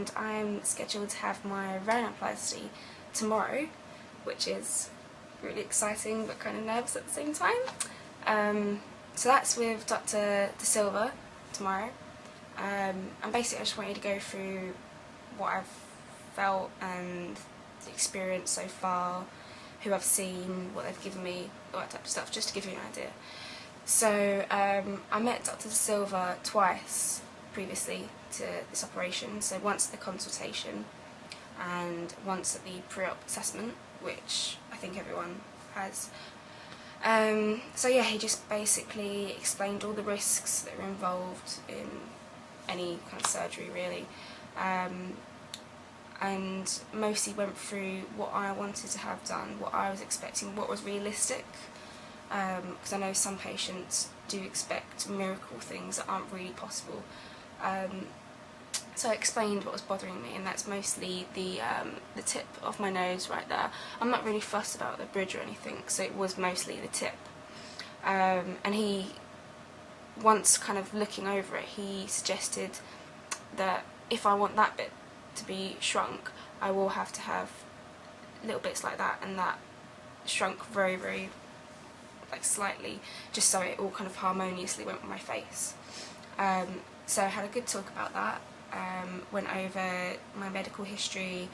and I'm scheduled to have my rhinoplasty tomorrow, which is really exciting but kind of nervous at the same time. So that's with Dr. De Silva tomorrow, and basically I just wanted to go through what I've felt and the experience so far, who I've seen, what they've given me, all that type of stuff, just to give you an idea. So I met Dr. De Silva twice previously to this operation, so once at the consultation and once at the pre-op assessment, which I think everyone has. So yeah, he just basically explained all the risks that are involved in any kind of surgery really, and mostly went through what I wanted to have done, what I was expecting, what was realistic, because I know some patients do expect miracle things that aren't really possible. So I explained what was bothering me, and that's mostly the tip of my nose right there. I'm not really fussed about the bridge or anything, so it was mostly the tip. And he, once kind of looking over it, he suggested that if I want that bit to be shrunk, I will have to have little bits like that, and that shrunk very, very, like slightly, just so it all kind of harmoniously went with my face. So I had a good talk about that. Went over my medical history.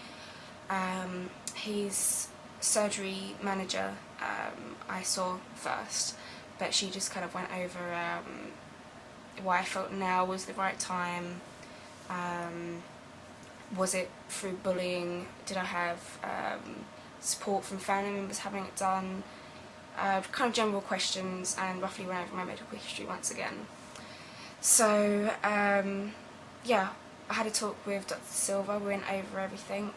His surgery manager I saw first, but she just kind of went over why I felt now was the right time. Was it through bullying? Did I have support from family members having it done? Kind of general questions, and roughly went over my medical history once again. So yeah, I had a talk with Dr. Silva. We went over everything.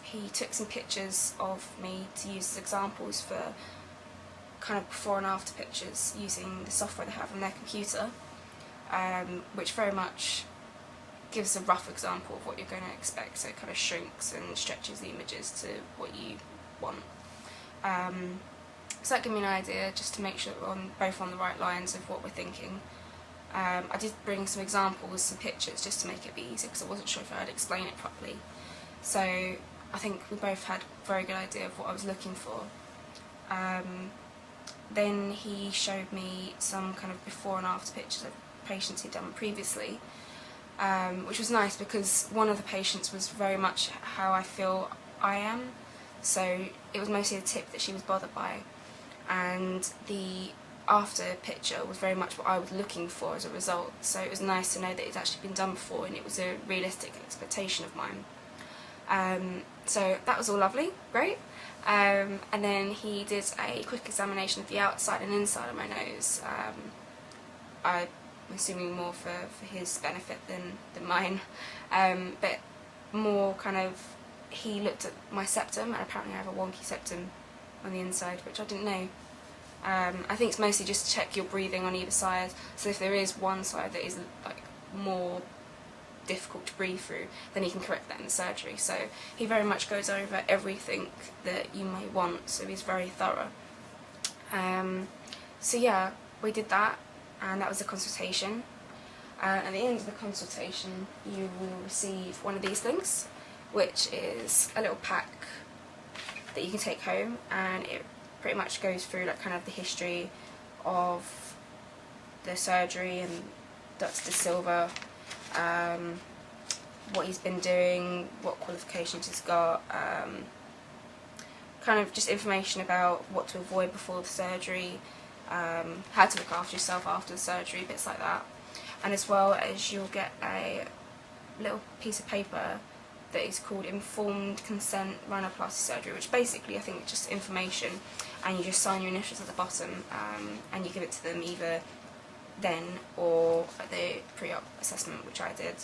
He took some pictures of me to use as examples for kind of before and after pictures using the software they have on their computer, which very much gives a rough example of what you're going to expect, so it kind of shrinks and stretches the images to what you want. So that gave me an idea, just to make sure we're both on the right lines of what we're thinking. I did bring some examples, some pictures, just to make it be easier, because I wasn't sure if I'd explain it properly. So I think we both had a very good idea of what I was looking for. Then he showed me some kind of before and after pictures of patients he'd done previously, which was nice because one of the patients was very much how I feel I am. So it was mostly the tip that she was bothered by, and the after picture was very much what I was looking for as a result. So it was nice to know that it's actually been done before and it was a realistic expectation of mine. So that was all lovely, great. And then he did a quick examination of the outside and inside of my nose. I'm assuming more for his benefit than mine, but more kind of, he looked at my septum, and apparently I have a wonky septum on the inside, which I didn't know. I think it's mostly just to check your breathing on either side, so if there is one side that is like more difficult to breathe through, then he can correct that in the surgery. So he very much goes over everything that you may want, so he's very thorough. So yeah, we did that, and that was the consultation. At the end of the consultation you will receive one of these things, which is a little pack that you can take home, and it pretty much goes through like kind of the history of the surgery and Dr. De Silva, what he's been doing, what qualifications he's got, kind of just information about what to avoid before the surgery, how to look after yourself after the surgery, bits like that. And as well as you'll get a little piece of paper that is called Informed Consent Rhinoplasty Surgery, which basically I think is just information, and you just sign your initials at the bottom, and you give it to them either then or at the pre-op assessment, which I did.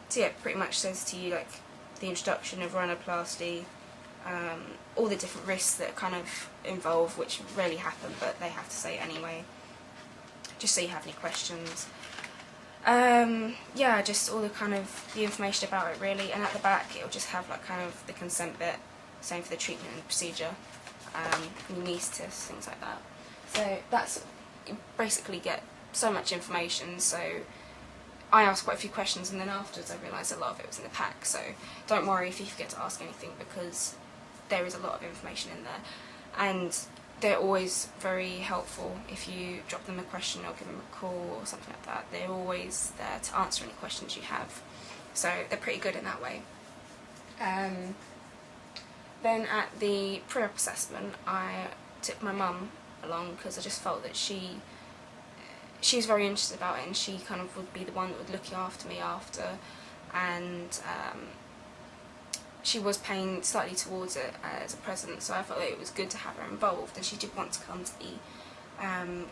So yeah, it pretty much says to you like the introduction of rhinoplasty, all the different risks that kind of involve, which rarely happen, but they have to say it anyway, just so you have any questions. Yeah, just all the kind of the information about it really, and at the back it'll just have like kind of the consent bit, same for the treatment and procedure, niece tests, things like that. So that's, you basically get so much information, so I asked quite a few questions, and then afterwards I realised a lot of it was in the pack, so don't worry if you forget to ask anything, because there is a lot of information in there, and they're always very helpful. If you drop them a question or give them a call or something like that, they're always there to answer any questions you have, so they're pretty good in that way. Then at the pre-op assessment, I took my mum along because I just felt that she was very interested about it, and she kind of would be the one that would look after me after, and she was paying slightly towards it as a present, so I felt that it was good to have her involved, and she did want to come to the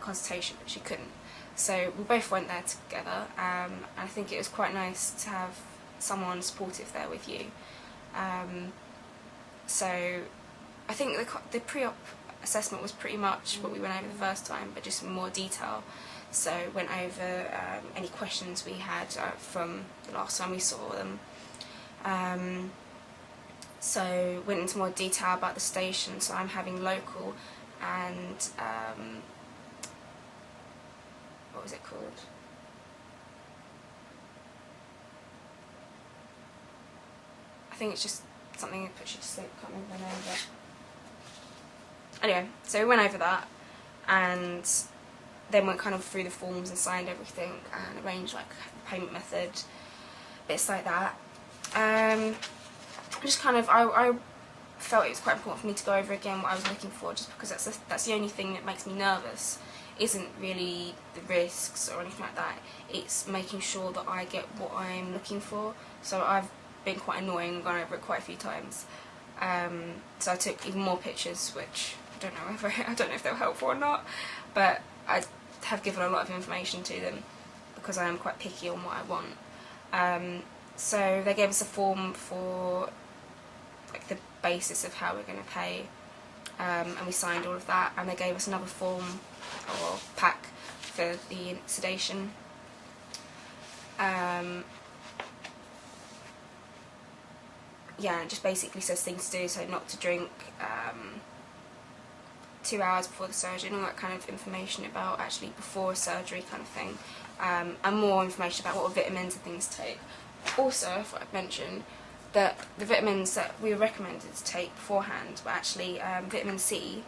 consultation, but she couldn't. So we both went there together, and I think it was quite nice to have someone supportive there with you. So I think the pre-op assessment was pretty much what we went over the first time, but just in more detail. So went over any questions we had from the last time we saw them. So went into more detail about the station, so I'm having local and what was it called? I think it's just something that puts you to sleep, can't remember the name of it. Anyway, so we went over that, and then went kind of through the forms and signed everything and arranged like the payment method, bits like that. Just kind of, I felt it was quite important for me to go over again what I was looking for, just because that's the only thing that makes me nervous. Isn't really the risks or anything like that. It's making sure that I get what I'm looking for. So I've been quite annoying and gone over it quite a few times. So I took even more pictures, which I don't know if they were helpful or not, but I have given a lot of information to them because I am quite picky on what I want. So they gave us a form for like the basis of how we're going to pay, and we signed all of that, and they gave us another form or pack for the sedation. Yeah, it just basically says things to do, so not to drink 2 hours before the surgery, and all that kind of information about actually before surgery kind of thing, and more information about what vitamins and things to take. Also, I thought I'd mention that the vitamins that we were recommended to take beforehand were actually vitamin C,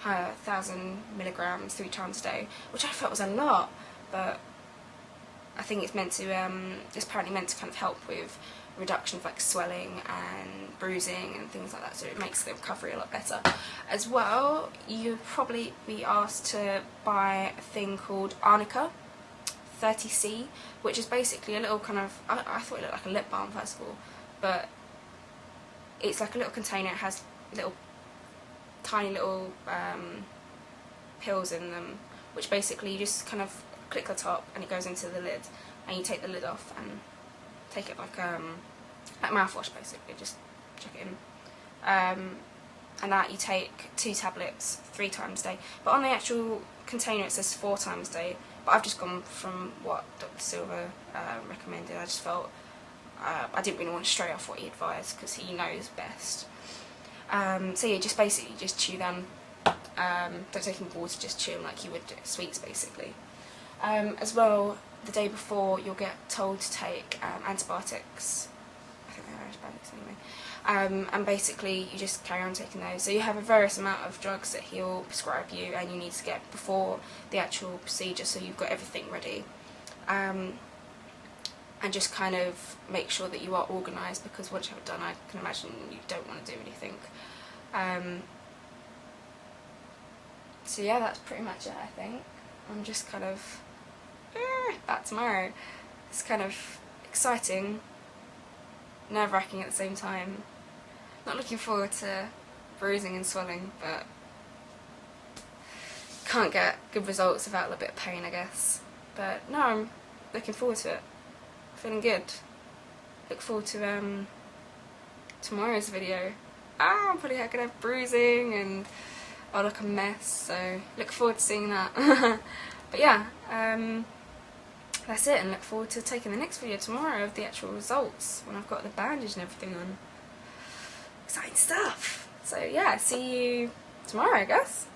1,000 milligrams 3 times a day, which I felt was a lot, but I think it's meant to, it's apparently meant to kind of help with reduction of like swelling and bruising and things like that, so it makes the recovery a lot better. As well, you'll probably be asked to buy a thing called Arnica 30C, which is basically a little kind of, I thought it looked like a lip balm first of all, but it's like a little container. It has little tiny little pills in them, which basically you just kind of click the top and it goes into the lid, and you take the lid off and take it like mouthwash basically, just chuck it in. And that you take 2 tablets 3 times a day, but on the actual container it says 4 times a day, but I've just gone from what Dr. Silva recommended. I just felt I didn't really want to stray off what he advised because he knows best. So yeah, just basically just chew them. Don't take them water, just chew them like you would sweets basically. As well, the day before you'll get told to take antibiotics. I think they're antibiotics anyway. And basically you just carry on taking those. So you have a various amount of drugs that he'll prescribe you, and you need to get before the actual procedure, so you've got everything ready. And just kind of make sure that you are organised, because once you have it done, I can imagine you don't want to do anything. So yeah, that's pretty much it, I think. I'm just kind of back tomorrow. It's kind of exciting, nerve-wracking at the same time. Not looking forward to bruising and swelling, but can't get good results without a little bit of pain, I guess. But no, I'm looking forward to it. Feeling good. Look forward to tomorrow's video. I'm probably gonna have bruising and I'll look a mess, so look forward to seeing that. But yeah, that's it, and look forward to taking the next video tomorrow of the actual results when I've got the bandage and everything on. Exciting stuff. So yeah, see you tomorrow, I guess.